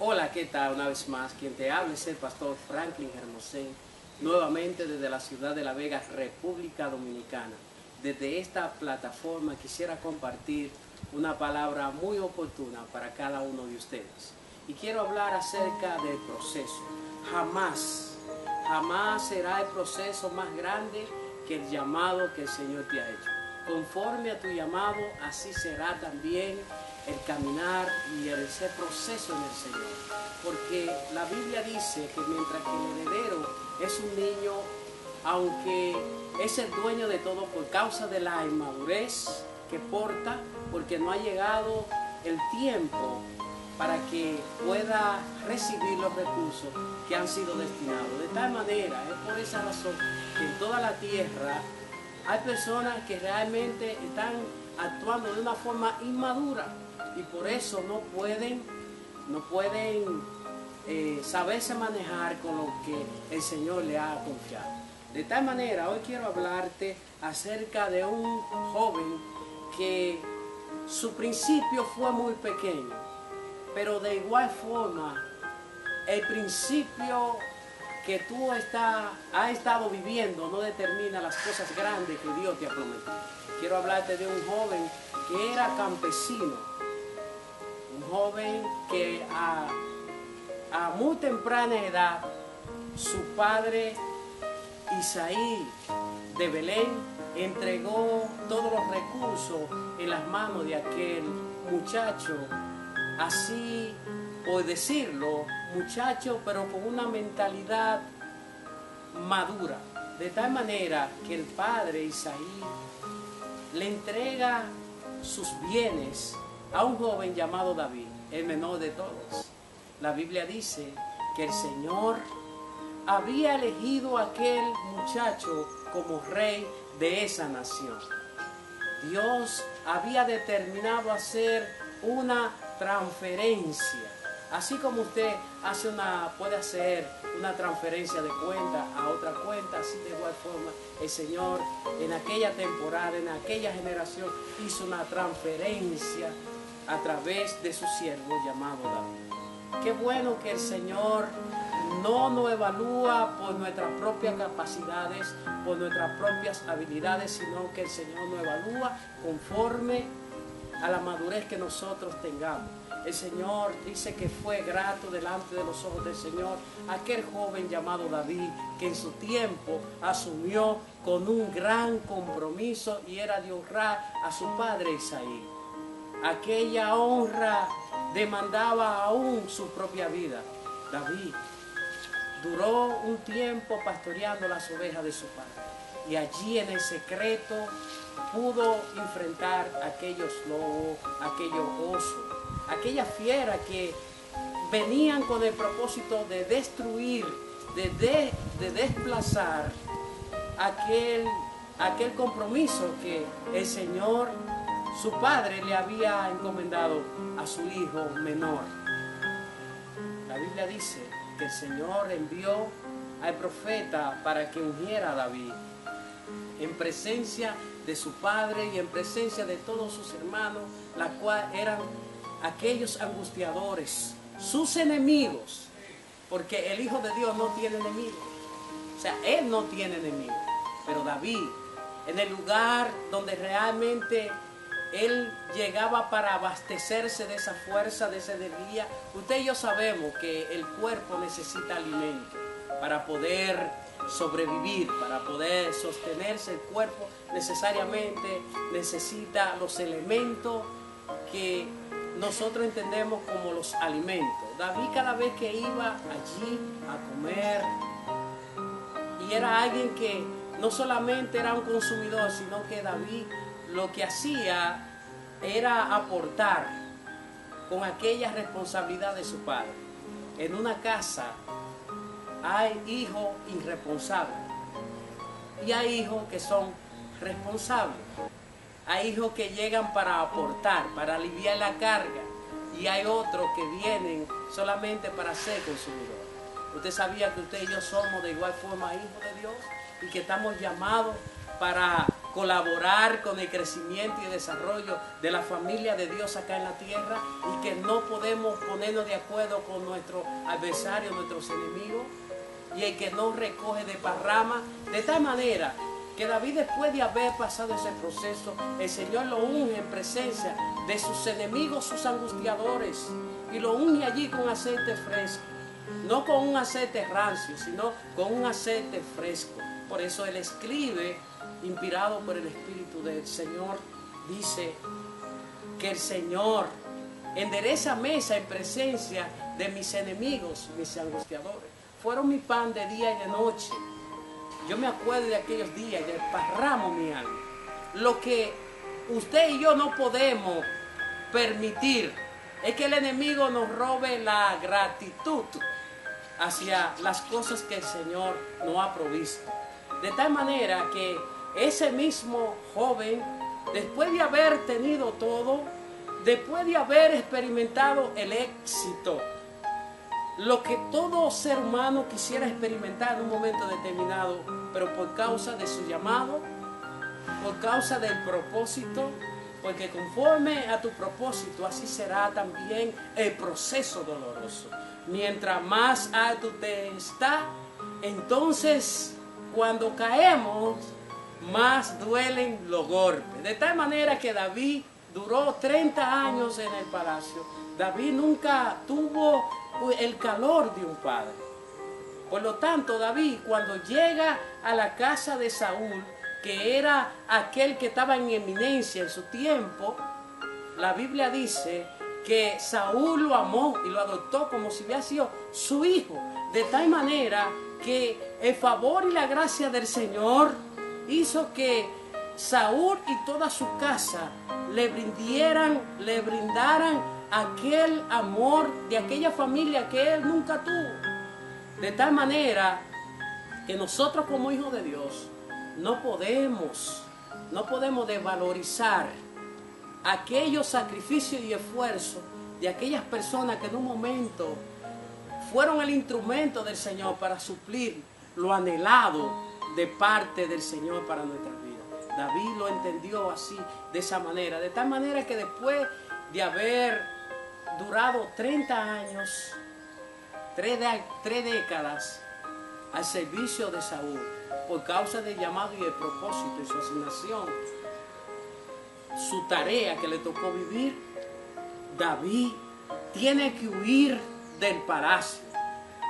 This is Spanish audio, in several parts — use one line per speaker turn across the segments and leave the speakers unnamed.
Hola, ¿qué tal? Una vez más, quien te habla es el pastor Franklin Hermosén, nuevamente desde la ciudad de La Vega, República Dominicana. Desde esta plataforma quisiera compartir una palabra muy oportuna para cada uno de ustedes. Y quiero hablar acerca del proceso. Jamás será el proceso más grande que el llamado que el Señor te ha hecho. Conforme a tu llamado, así será también el caminar y ese proceso en el Señor. Porque la Biblia dice que mientras que el heredero es un niño, aunque es el dueño de todo por causa de la inmadurez que porta, porque no ha llegado el tiempo para que pueda recibir los recursos que han sido destinados. De tal manera, es por esa razón que en toda la tierra hay personas que realmente están actuando de una forma inmadura y por eso no pueden saberse manejar con lo que el Señor le ha confiado. De tal manera, hoy quiero hablarte acerca de un joven que su principio fue muy pequeño, pero de igual forma, el principio que tú has estado viviendo no determina las cosas grandes que Dios te ha prometido. Quiero hablarte de un joven que era campesino, un joven que a muy temprana edad, su padre Isaí de Belén entregó todos los recursos en las manos de aquel muchacho, así por decirlo, muchacho, pero con una mentalidad madura. De tal manera que el padre Isaí le entrega sus bienes a un joven llamado David, el menor de todos. La Biblia dice que el Señor había elegido a aquel muchacho como rey de esa nación. Dios había determinado hacer una transferencia. Así como usted puede hacer una transferencia de cuenta a otra cuenta, así de igual forma el Señor en aquella temporada, en aquella generación, hizo una transferencia a través de su siervo llamado David. Qué bueno que el Señor no nos evalúa por nuestras propias capacidades, por nuestras propias habilidades, sino que el Señor nos evalúa conforme a la madurez que nosotros tengamos. El Señor dice que fue grato delante de los ojos del Señor aquel joven llamado David, que en su tiempo asumió con un gran compromiso y era de honrar a su padre Isaí. Aquella honra demandaba aún su propia vida. David duró un tiempo pastoreando las ovejas de su padre y allí en el secreto pudo enfrentar a aquellos lobos, aquellos osos, aquella fiera que venían con el propósito de destruir, de desplazar aquel compromiso que el Señor, su padre, le había encomendado a su hijo menor. La Biblia dice que el Señor envió al profeta para que ungiera a David en presencia de su padre y en presencia de todos sus hermanos, la cual eran aquellos angustiadores, sus enemigos, porque el Hijo de Dios no tiene enemigos, o sea, él no tiene enemigos, pero David, en el lugar donde realmente él llegaba para abastecerse de esa fuerza, de esa energía. Usted y yo sabemos que el cuerpo necesita alimento para poder sobrevivir, para poder sostenerse. El cuerpo necesariamente necesita los elementos que nosotros entendemos como los alimentos. David, cada vez que iba allí a comer, y era alguien que no solamente era un consumidor, sino que David lo que hacía era aportar con aquella responsabilidad de su padre. En una casa hay hijos irresponsables y hay hijos que son responsables. Hay hijos que llegan para aportar, para aliviar la carga, y hay otros que vienen solamente para ser consumidores. Usted sabía que usted y yo somos de igual forma hijos de Dios y que estamos llamados para colaborar con el crecimiento y el desarrollo de la familia de Dios acá en la tierra, y que no podemos ponernos de acuerdo con nuestros adversarios, nuestros enemigos, y el que no recoge de parrama, de tal manera que David, después de haber pasado ese proceso, el Señor lo unge en presencia de sus enemigos, sus angustiadores, y lo unge allí con aceite fresco, no con un aceite rancio, sino con un aceite fresco. Por eso él escribe, inspirado por el Espíritu del Señor, dice que el Señor endereza mesa en presencia de mis enemigos, mis angustiadores. Fueron mi pan de día y de noche. Yo me acuerdo de aquellos días, del parramo mi alma. Lo que usted y yo no podemos permitir es que el enemigo nos robe la gratitud hacia las cosas que el Señor nos ha provisto. De tal manera que ese mismo joven, después de haber tenido todo, después de haber experimentado el éxito, lo que todo ser humano quisiera experimentar en un momento determinado, pero por causa de su llamado, por causa del propósito, porque conforme a tu propósito, así será también el proceso doloroso. Mientras más alto te está, entonces cuando caemos, más duelen los golpes. De tal manera que David duró 30 años en el palacio. David nunca tuvo el calor de un padre. Por lo tanto, David, cuando llega a la casa de Saúl, que era aquel que estaba en eminencia en su tiempo, la Biblia dice que Saúl lo amó y lo adoptó como si hubiera sido su hijo. De tal manera que el favor y la gracia del Señor hizo que Saúl y toda su casa le brindaran aquel amor de aquella familia que él nunca tuvo. De tal manera que nosotros como hijos de Dios no podemos desvalorizar aquellos sacrificios y esfuerzos de aquellas personas que en un momento fueron el instrumento del Señor para suplir lo anhelado de parte del Señor para nuestras vidas. David lo entendió así, de esa manera, de tal manera que después de haber durado 30 años, 3 décadas al servicio de Saúl, por causa del llamado y el propósito y su asignación, su tarea que le tocó vivir, David tiene que huir del palacio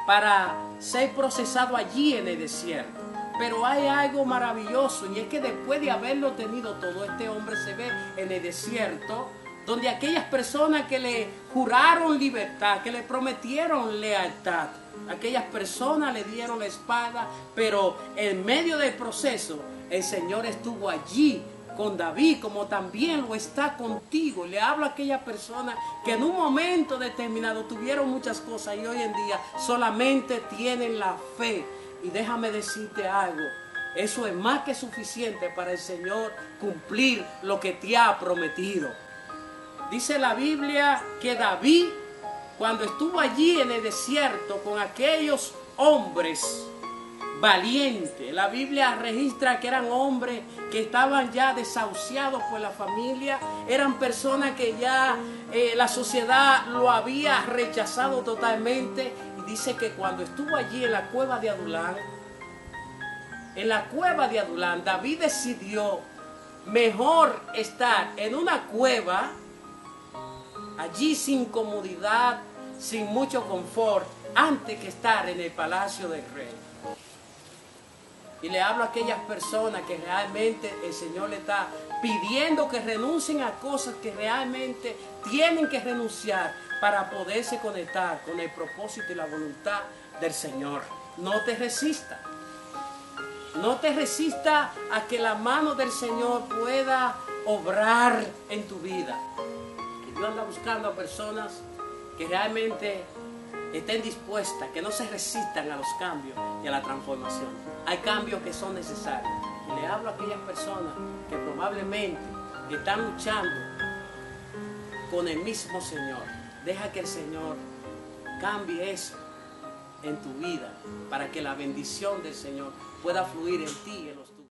para ser procesado allí en el desierto. Pero hay algo maravilloso, y es que después de haberlo tenido todo, este hombre se ve en el desierto, donde aquellas personas que le juraron libertad, que le prometieron lealtad, aquellas personas le dieron la espalda, pero en medio del proceso el Señor estuvo allí con David, como también lo está contigo. Le hablo a aquellas personas que en un momento determinado tuvieron muchas cosas y hoy en día solamente tienen la fe. Y déjame decirte algo, eso es más que suficiente para el Señor cumplir lo que te ha prometido. Dice la Biblia que David, cuando estuvo allí en el desierto con aquellos hombres valientes, la Biblia registra que eran hombres que estaban ya desahuciados por la familia, eran personas que ya la sociedad lo había rechazado totalmente. Y dice que cuando estuvo allí en la cueva de Adulán, David decidió mejor estar en una cueva, allí sin comodidad, sin mucho confort, antes que estar en el palacio del rey. Y le hablo a aquellas personas que realmente el Señor le está pidiendo que renuncien a cosas que realmente tienen que renunciar para poderse conectar con el propósito y la voluntad del Señor. No te resistas. No te resistas a que la mano del Señor pueda obrar en tu vida. Que Dios anda buscando a personas que realmente estén dispuestas, que no se resistan a los cambios y a la transformación. Hay cambios que son necesarios. Y le hablo a aquellas personas que probablemente están luchando con el mismo Señor. Deja que el Señor cambie eso en tu vida para que la bendición del Señor pueda fluir en ti y en los tuyos.